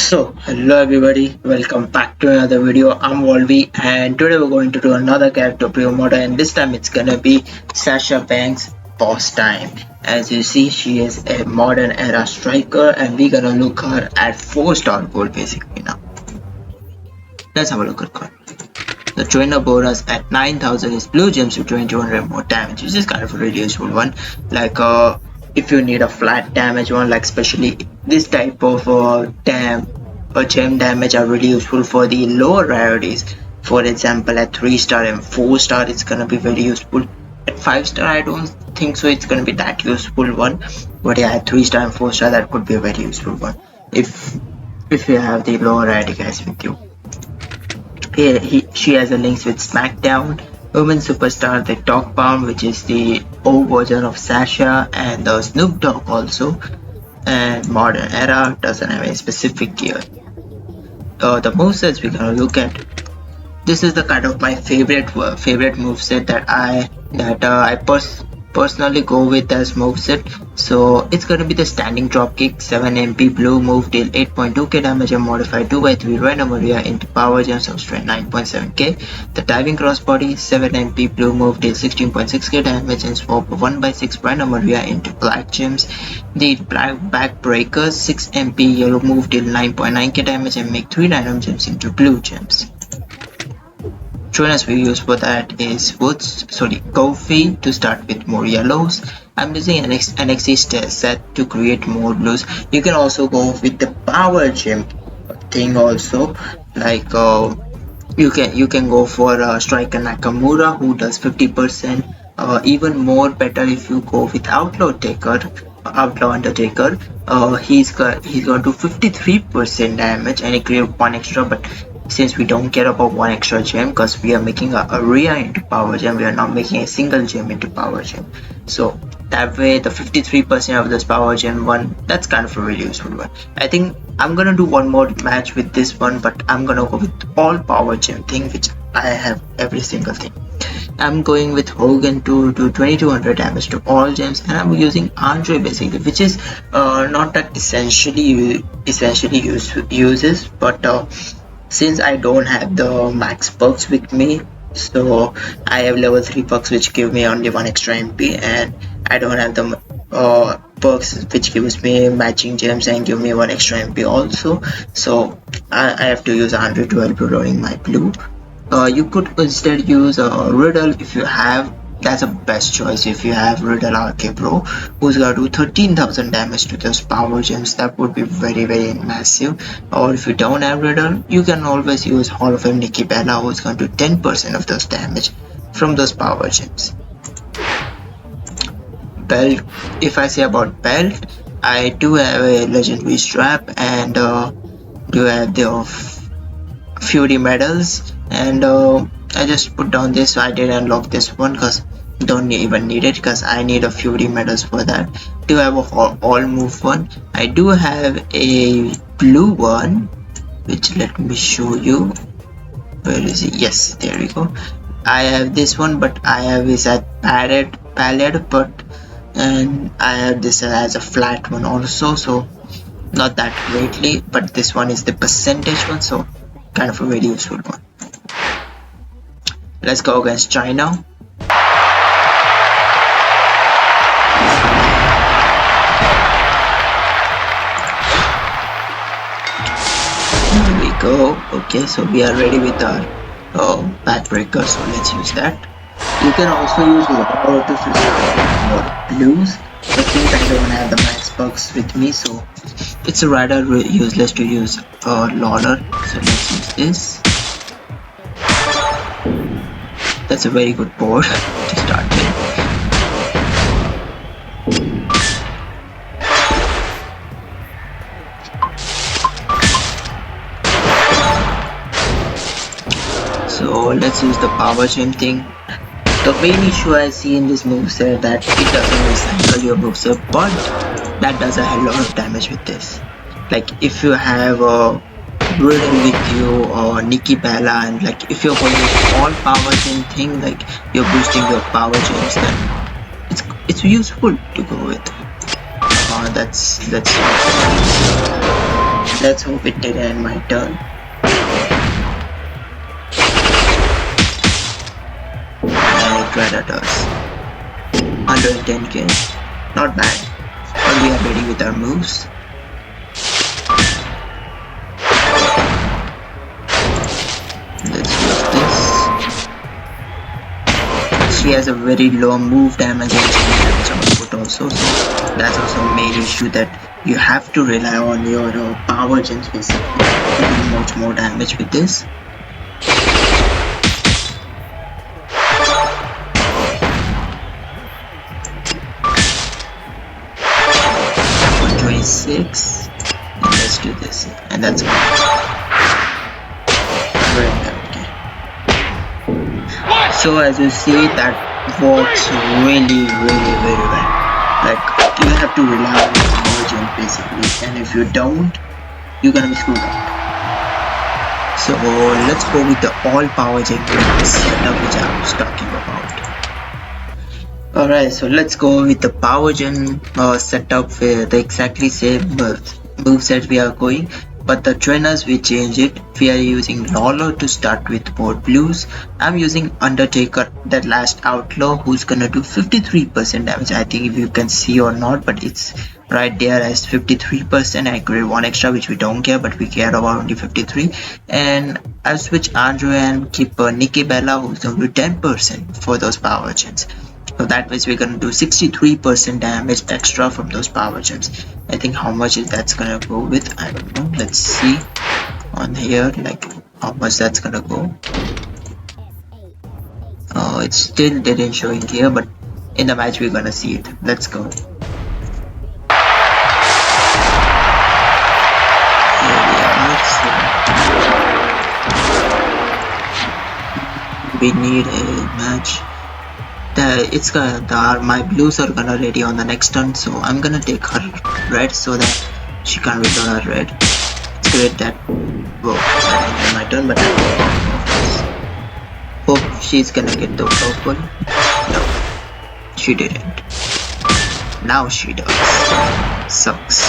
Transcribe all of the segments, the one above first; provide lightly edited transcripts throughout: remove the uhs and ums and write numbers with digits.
Hello everybody, welcome back to another video. I'm Wolvie and today we're going to do another character preview mode, and this time it's gonna be Sasha Banks boss time. As you see, she is a modern era striker and we're gonna look her at 4-star gold basically now. Let's have a look at her. The trainer bonus at 9000 is blue gems with 2200 more damage, which is kind of a really useful one. Like if you need a flat damage one, like especially this type of gem damage are really useful for the lower rarities. For example, at 3-star and 4-star it's gonna be very useful. At 5-star I don't think so it's gonna be that useful one, but yeah, at 3-star and 4-star that could be a very useful one if you have the lower rarity guys with you. She has a links with SmackDown, Women Superstar, the Dog Pound, which is the old version of Sasha, and the Snoop Dogg also. And Modern Era doesn't have any specific gear. The movesets we're gonna look at. This is the kind of my favorite moveset that I personally go with as moveset. So it's gonna be the standing drop kick, 7 MP blue move, deal 8.2k damage and modify 2x3 random area into power gems of strength 9.7k. The diving crossbody, 7 MP blue move, deal 16.6k damage and swap 1/6 random area into black gems. The back breakers, 6 MP yellow move, deal 9.9k damage and make 3 random gems into blue gems. Trainers we use for that is Kofi to start with more yellows. I'm using an NXT set to create more blues. You can also go with the power gem thing also, like you can go for Striker Nakamura, who does 50%. Even more better if you go with Outlaw Undertaker. He's got to 53% damage and he creates 1 extra, but since we don't care about 1 extra gem because we are making a area into power gem, we are not making a single gem into power gem. So that way the 53% of this power gem one, that's kind of a really useful one. I think I'm gonna do one more match with this one, but I'm gonna go with all power gem thing, which I have every single thing. I'm going with Hogan to do 2200 damage to all gems, and I'm using Andre basically, which is not that essentially uses, but since I don't have the max perks with me, so I have level 3 perks which give me only 1 extra MP, and I don't have the perks which gives me matching gems and give me 1 extra MP also, so I have to use 100 to help rolling my blue. You could instead use a Riddle if you have. That's a best choice if you have Riddle RK Pro, who's gonna do 13,000 damage to those power gems. That would be very massive. Or if you don't have Riddle, you can always use Hall of Fame Nikki Bella, who's gonna do 10% of those damage from those power gems. Belt, if I say about belt, I do have a legendary strap and do have the Fury medals, and I just put down this, so I did unlock this one because don't even need it because I need a Fury medals for that. Do have a all move one. I do have a blue one, which let me show you. Where is it? Yes, there we go. I have this one, but I have is at palette, but and I have this as a flat one also, so not that greatly, but this one is the percentage one, so kind of a very useful one. Let's go against China. Here we go. Okay, so we are ready with our backbreaker, so let's use that. You can also use Lord to more blues, but since I don't have the max perks with me, so it's rather useless to use Lauder, so let's use this. That's a very good board to start with. So let's use the power gem thing. The main issue I see in this moveset that it doesn't recycle your moveset, but that does a hell lot of damage with this. Like if you have a Riddle with you or Nikki Bella, and like if you're going with all power gem thing, like you're boosting your power gems, then it's useful to go with. Let's Let's hope it didn't end my turn. And it rather does. 110k. Not bad. But we are ready with our moves. Let's use this. She has a very low move damage and damage output also, so that's also a main issue, that you have to rely on your power gens basically to do much more damage with this. 126, and let's do this, and that's good. So as you see, that works really very well. Like, you have to rely on your power gen basically, and if you don't, you're gonna be screwed up. So let's go with the all power gen setup which I was talking about. Alright, so let's go with the power gen setup with the exactly same moveset we are going. But the trainers we change it. We are using Lawler to start with more blues. I'm using Undertaker, that last outlaw, who's gonna do 53% damage. I think if you can see or not, but it's right there as 53%. I create one extra which we don't care, but we care about only 53. And I'll switch Andrew and keep Nikki Bella, who's gonna do 10% for those power gens. So that means we're gonna do 63% damage extra from those power gems. I think how much is that's gonna go with, I don't know. Let's see on here, like how much that's gonna go. It still didn't show in here, but in the match we're gonna see it. Let's go. Here we are. We need a match. It's gonna, my blues are gonna ready on the next turn, so I'm gonna take her red so that she can return her red. It's great that, whoa, that ended my turn, but I hope she's gonna get the purple. No, she didn't. Now she does. Sucks.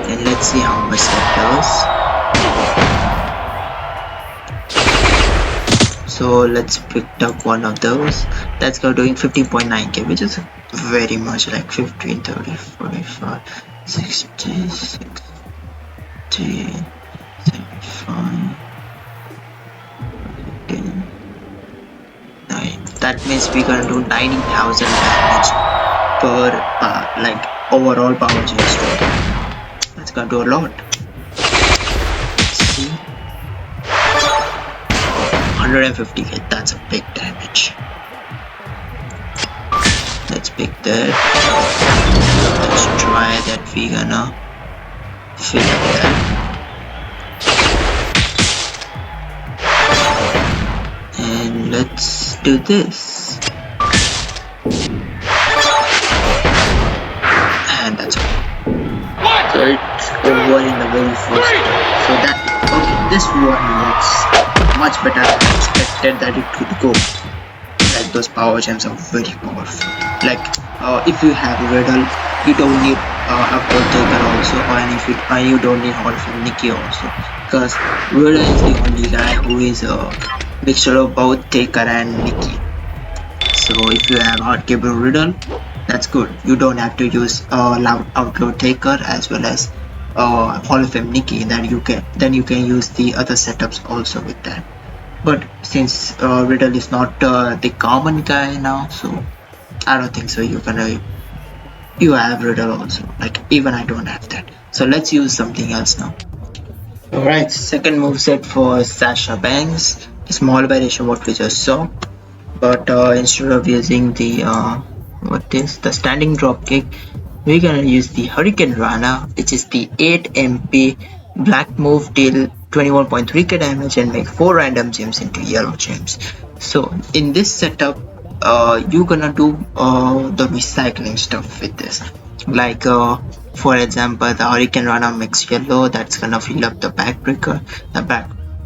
And let's see how much that does. So let's pick up one of those. That's doing 15.9k, which is very much, like 15, 30, 45, 60, 60, 75, 10, 9. That means we're gonna do 90,000 damage per like overall power gen strength. That's gonna do a lot. Let's see. 150k, that's a big damage. Let's pick that. Let's try that. We're gonna fill up that. And let's do this. And that's all. So it's over in the very first time. So that, okay, this one looks much better than I expected that it could go. Like, those power gems are very powerful. Like, if you have Riddle, you don't need a Taker also, and you don't need Hall of Fame Nikki also, because Riddle is the only guy who is a mixture of both Taker and Nikki. So if you have hard cable Riddle, that's good. You don't have to use loud outlaw Taker as well as Hall of Fame Nikki. Then you can use the other setups also with that. But since Riddle is not the common guy now, so I don't think so. You have Riddle also. Like, even I don't have that. So let's use something else now. Alright, second moveset for Sasha Banks. Small variation what we just saw, but instead of using the the standing drop kick, we're gonna use the Hurricane Rana, which is the 8 MP black move, deal 21.3k damage and make 4 random gems into yellow gems. So in this setup, you're gonna do the recycling stuff with this. Like for example, the Hurricane Rana makes yellow, that's gonna fill up the backbreaker.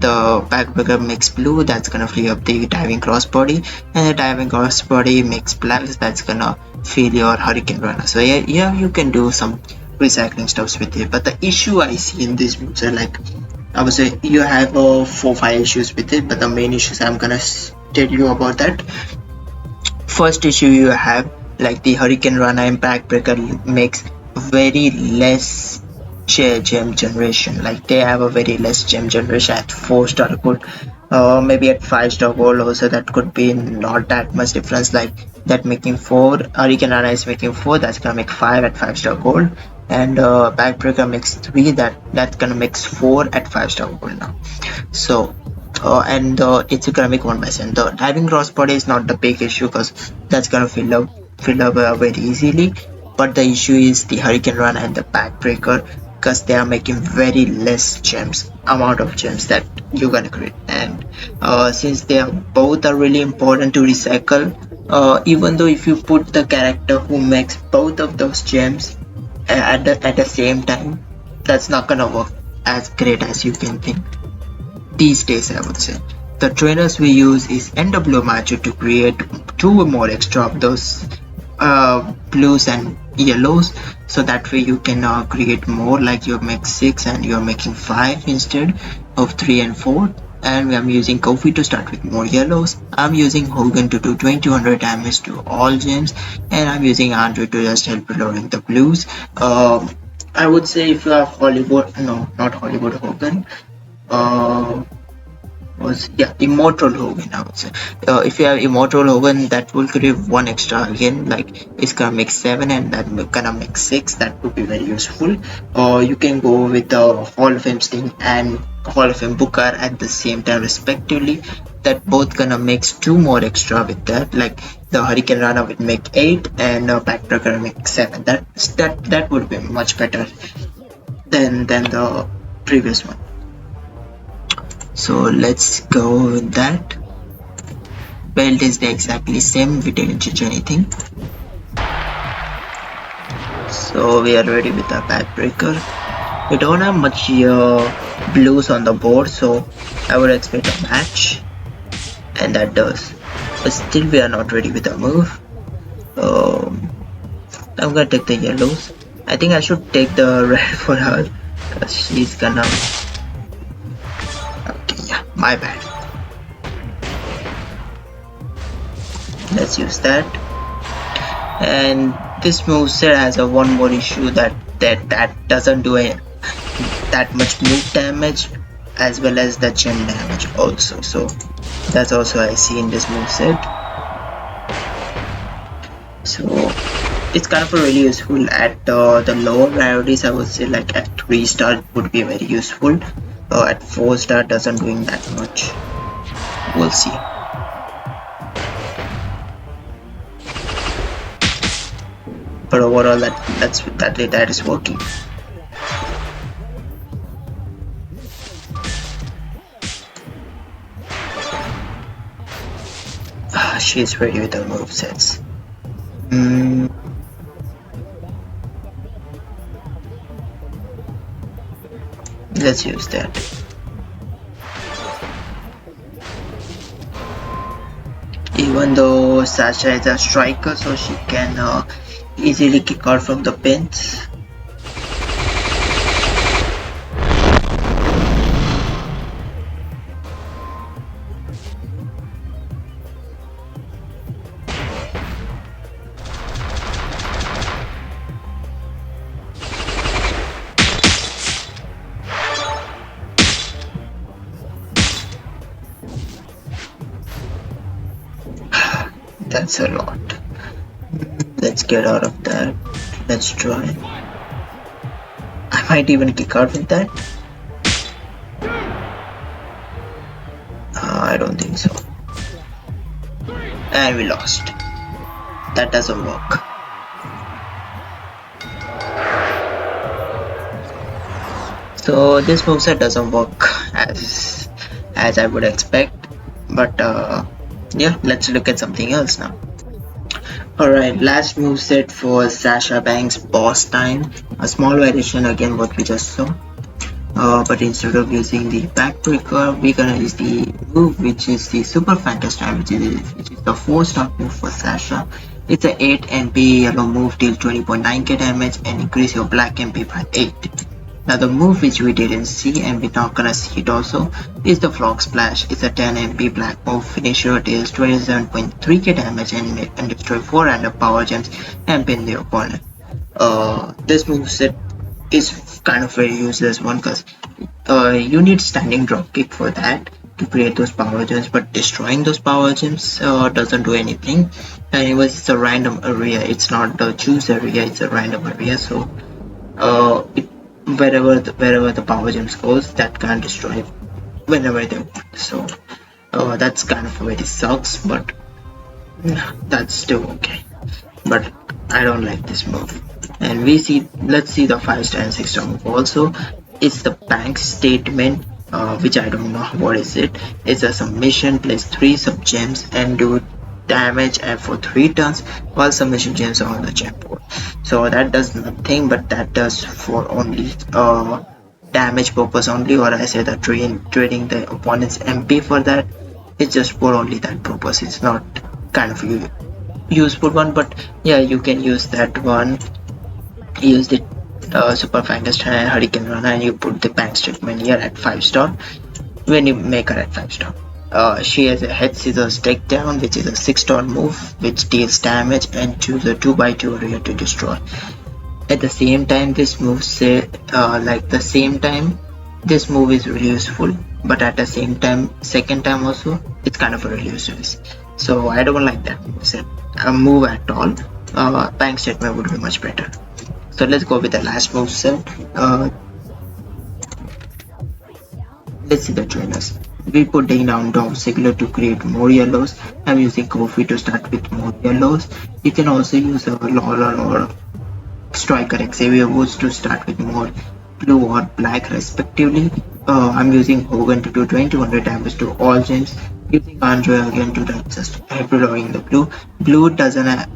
The backbreaker makes blue, that's gonna fill up the diving crossbody, and the diving crossbody makes black, that's gonna fill your Hurricane Runner. So yeah, you can do some recycling stuffs with it. But the issue I see in these moves are like, I would say you have 4-5 issues with it, but the main issues I'm gonna tell you about that. First issue you have, like the Hurricane Rana Impact Breaker makes very less gem generation. Like they have a very less gem generation at 4-star gold. Maybe at 5-star gold also that could be not that much difference. Like that making 4, Hurricane Rana is making 4, that's gonna make 5 at 5-star gold, and Backbreaker makes 3, that's gonna make 4 at 5-star gold now. So and it's gonna make 1/7. The diving crossbody is not the big issue because that's gonna fill up very easily. But the issue is the Hurricane Run and the Backbreaker, because they are making very less gems, amount of gems that you're gonna create. And since they are both are really important to recycle, even though if you put the character who makes both of those gems at the same time, that's not gonna work as great as you can think these days, I would say. The trainers we use is NW Matcher to create 2 more extra of those blues and yellows, so that way you can create more, like you make 6 and you're making 5 instead of 3 and 4. And I'm using Kofi to start with more yellows. I'm using Hogan to do 2000 damage to all gems, and I'm using Andre to just help lowering the blues. I would say if you have Hollywood, no, not Hollywood, Hogan, Immortal Hogan, I would say. If you have Immortal Hogan, that will create 1 extra again, like it's gonna make 7 and that gonna make 6. That would be very useful. Or you can go with the Hall of Fame Sting and Hall of Fame Booker at the same time respectively. That both gonna makes 2 more extra with that. Like the Hurricane Rana will make 8 and Backbreaker will make 7. That would be much better than the previous one. So let's go with that. Belt is the exactly same, we didn't change anything. So we are ready with our Backbreaker. We don't have much blues on the board, so I would expect a match, and that does. But still we are not ready with the move. I'm gonna take the yellows. I think I should take the red for her, because she's gonna... My bad. Let's use that. And this moveset has a one more issue, that doesn't do that much move damage as well as the gem damage also. So that's also I see in this moveset. So it's kind of really useful at the lower priorities. I would say like at 3-star would be very useful. At 4-star doesn't doing that much. We'll see. But overall, that is working. She's ready with her movesets. Let's use that. Even though Sasha is a striker, so she can easily kick out from the pins. That's a lot. Let's get out of that. Let's try. I might even kick out with that. I don't think so. And we lost. That doesn't work. So this moveset doesn't work as I would expect. But yeah, let's look at something else now. Alright, last moveset for Sasha Banks, Boss Time. A small variation again what we just saw. But instead of using the Backbreaker, we're gonna use the move which is the Super Fantasy Time, which is the 4-star move for Sasha. It's a 8 MP yellow move, deal 20.9k damage and increase your black MP by 8. Now the move which we didn't see and we're not gonna see it also is the Frog Splash. It's a 10 MP black move, finisher deals 27.3k damage and destroy 4 random power gems and pin the opponent. This moveset is kind of very useless one because you need standing drop kick for that to create those power gems, but destroying those power gems doesn't do anything. Anyways, it's a random area, it's not the choose area, it's a random area, so wherever the power gems goes, that can destroy whenever they want. So that's kind of very sucks, but that's still okay. But I don't like this move. And let's see the 5-star and 6-star move also. It's the bank statement, which I don't know what is it. It's a submission, place 3 sub gems and do damage for 3 turns while submission gems are on the gem board. So that does nothing, but that does for only damage purpose only, or I say that trading the opponent's MP for that. It's just for only that purpose. It's not kind of useful one, but yeah, you can use that one. Use the super fangest and hurricane runner, and you put the bank statement here at 5-star when you make her at 5-star. She has a head scissors takedown, which is a 6-star move which deals damage and choose a 2x2 area to destroy. At the same time, this move this move is really useful, but at the same time, second time also, it's kind of really useless. So I don't like that move at all. Bank statement would be much better. So let's go with the last move set. Let's see the trainers. We put down Dom Sigler to create more yellows. I'm using Kofi to start with more yellows. You can also use a Laura or Striker Xavier Woods to start with more blue or black respectively. I'm using Hogan to do 2200 damage to all gems. Using Andre again to just reloading the blue. Blue doesn't have,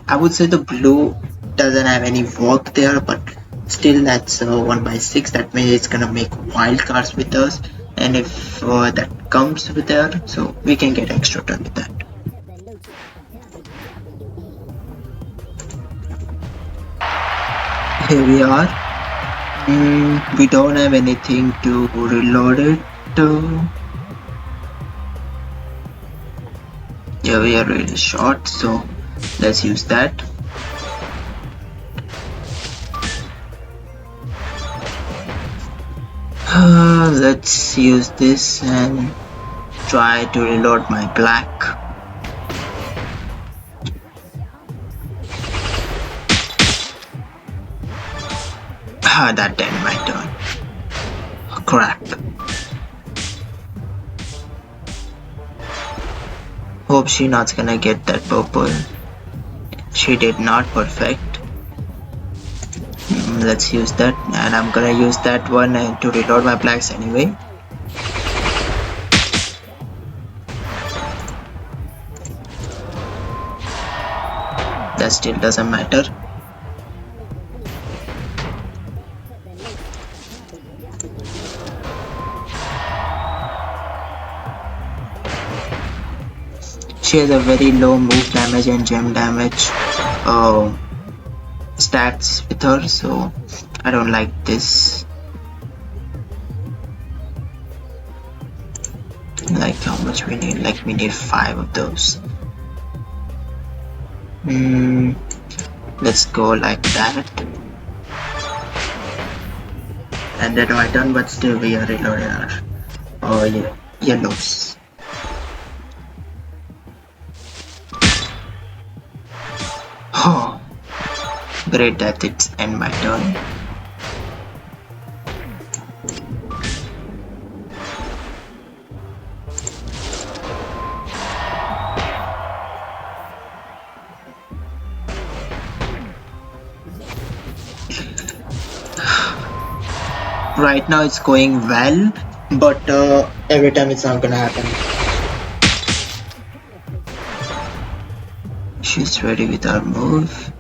I would say the blue doesn't have any work there, but still that's 1/6. That means it's gonna make wild cards with us, and if that comes with there, so we can get extra turn with that. Here we are. We don't have anything to reload it. Yeah, we are really short, so let's use that. Let's use this and try to reload my black. That ended my turn. Oh, crap. Hope she not gonna get that purple. She did not. Perfect. Let's use that, and I'm gonna use that one to reload my blacks anyway. That still doesn't matter. She has a very low move damage and gem damage stats with her, so I don't like this. Like how much we need? Like we need 5 of those. Let's go like that. And then my turn, but still we are reloading our yellows. Oh, great that it's end my turn. Right now it's going well, but every time it's not gonna happen. She's ready with our move.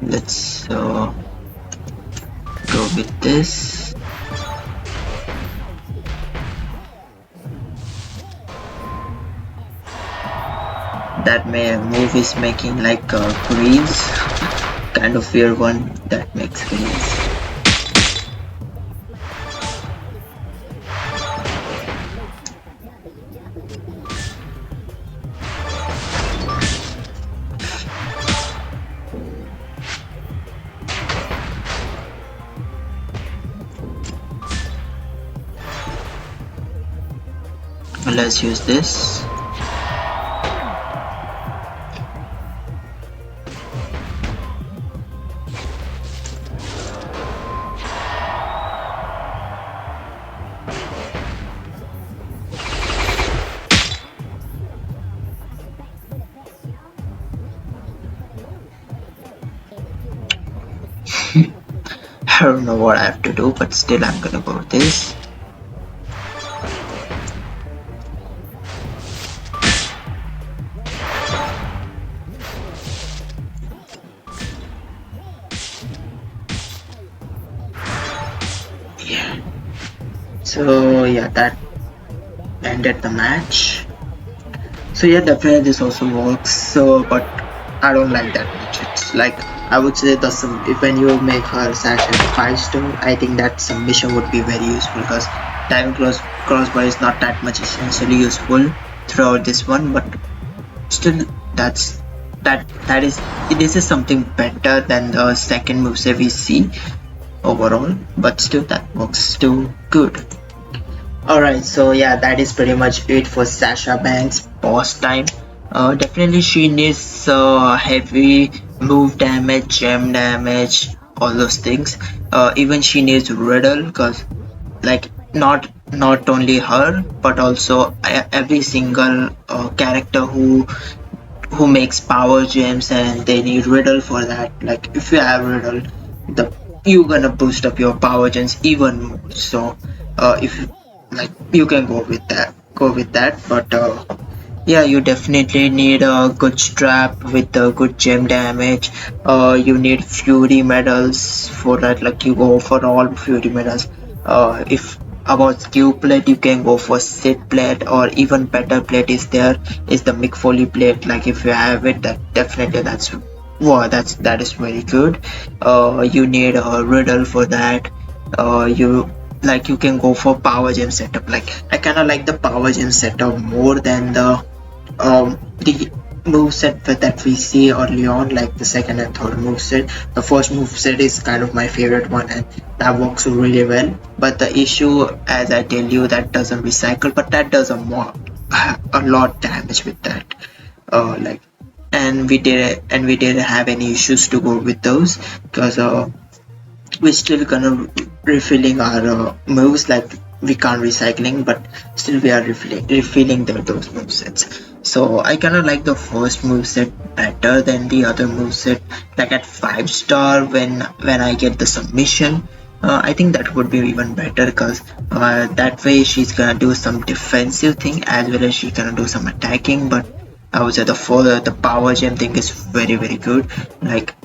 Let's go with this. that move is making like greens, kind of weird one that makes greens. Let's use this. I don't know what I have to do, but still I'm gonna go with this. Yeah. So yeah, that ended the match. So yeah, definitely this also works. So, but I don't like that much. It's like I would say the when you make her Sasha 5-star, I think that submission would be very useful because time crossbar is not that much essentially useful throughout this one, but still that is this is something better than the second moveset we see overall, but still that works still good. Alright, so yeah, that is pretty much it for Sasha Banks boss time. Definitely she needs heavy move damage, gem damage, all those things. Even she needs riddle because like not only her but also every single character who makes power gems and they need riddle for that. Like if you have riddle, the you gonna boost up your power gems even more. So if like you can go with that, but yeah, you definitely need a good strap with a good gem damage. You need fury medals for that, like you go for all fury medals. If about skill plate, you can go for sit plate, or even better plate is there is the Mick Foley plate. Like if you have it, that definitely that's wow, that is very good. You need a riddle for that. You like you can go for power gem setup. Like I kind of like the power gem setup more than the move set that we see early on, like the second and third move set. The first move set is kind of my favorite one, and that works really well. But the issue, as I tell you, that doesn't recycle, but that does a lot damage with that. Like, and we didn't have any issues to go with those because we're still gonna refilling our moves, like we can't recycling, but still we are refilling those move sets. So I kind of like the first move set better than the other move set. Like at 5-star, when I get the submission, I think that would be even better because that way she's gonna do some defensive thing as well as she's gonna do some attacking. But I would say the power gem thing is very good. Like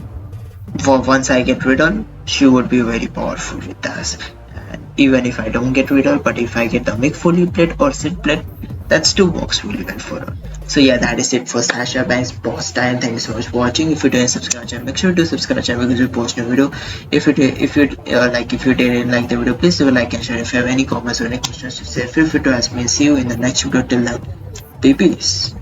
for once I get riddle, she would be very powerful with us. And even if I don't get riddle, but if I get the Mick Foley plate or Sid plate, that still works really well for her. So yeah, that is it for Sasha Banks boss time. Thank you so much for watching. If you didn't subscribe channel, make sure to subscribe channel because we post new video. If you didn't like the video, please do like and share. If you have any comments or any questions to say, feel free to ask me. See you in the next video. Till then, peace.